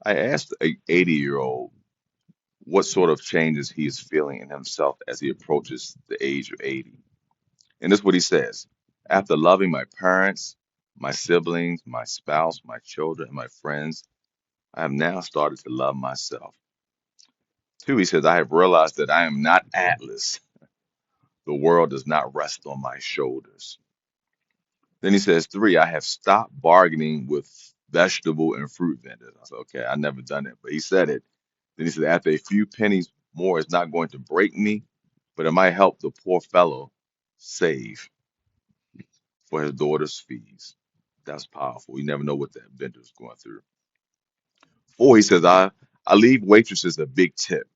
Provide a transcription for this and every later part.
I asked a 80-year-old what sort of changes he is feeling in himself as he approaches the age of 80. And this is what he says. After loving my parents, my siblings, my spouse, my children, and my friends, I have now started to love myself. Two, he says, I have realized that I am not Atlas. The world does not rest on my shoulders. Then he says, three, I have stopped bargaining with vegetable and fruit vendors. I said, okay, I never done it, but he said it. Then he said, after a few pennies more, it's not going to break me, but it might help the poor fellow save for his daughter's fees. That's powerful. You never know what that vendor's going through. Four, he says, I leave waitresses a big tip.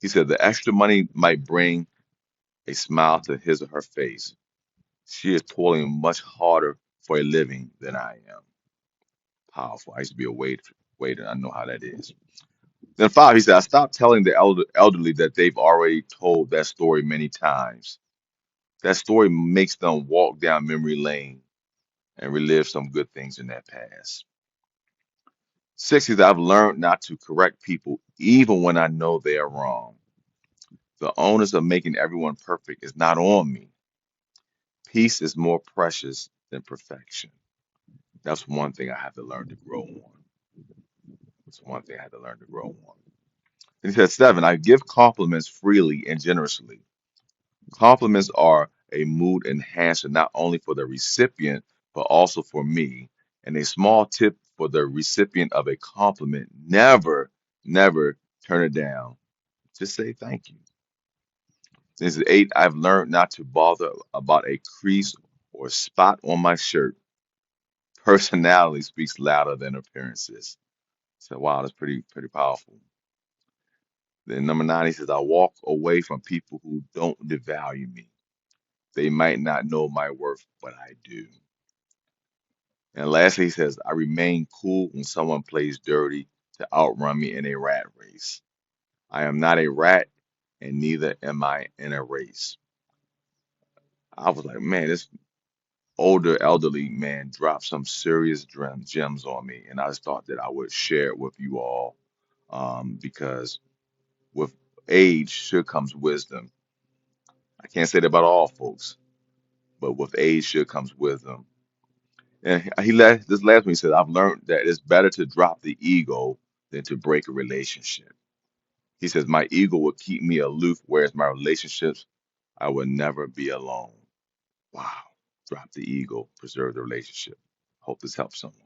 He said, the extra money might bring a smile to his or her face. She is toiling much harder for a living than I am. Powerful. I used to be a waiter. I know how that is. Then five, he said, I stopped telling the elderly that they've already told that story many times. That story makes them walk down memory lane and relive some good things in their past. Six is I've learned not to correct people even when I know they are wrong. The onus of making everyone perfect is not on me. Peace is more precious than perfection. That's one thing I have to learn to grow on. That's one thing I had to learn to grow on. And he said, seven, I give compliments freely and generously. Compliments are a mood enhancer not only for the recipient, but also for me. And a small tip for the recipient of a compliment never, never turn it down. Just say thank you. This is eight, I've learned not to bother about a crease or spot on my shirt. Personality speaks louder than appearances. So wow, that's pretty powerful. Then number nine, he says, I walk away from people who don't devalue me. They might not know my worth, but I do. And lastly, he says, I remain cool when someone plays dirty to outrun me in a rat race. I am not a rat, and neither am I in a race. I was like, man, this older elderly man dropped some serious gems on me, and I just thought that I would share it with you all, because with age should comes wisdom. I can't say that about all folks, but with age should comes wisdom. And this last one he said, I've learned that it's better to drop the ego than to break a relationship. He says, my ego will keep me aloof, whereas my relationships, I will never be alone. Wow. Drop the ego, preserve the relationship. Hope this helps someone.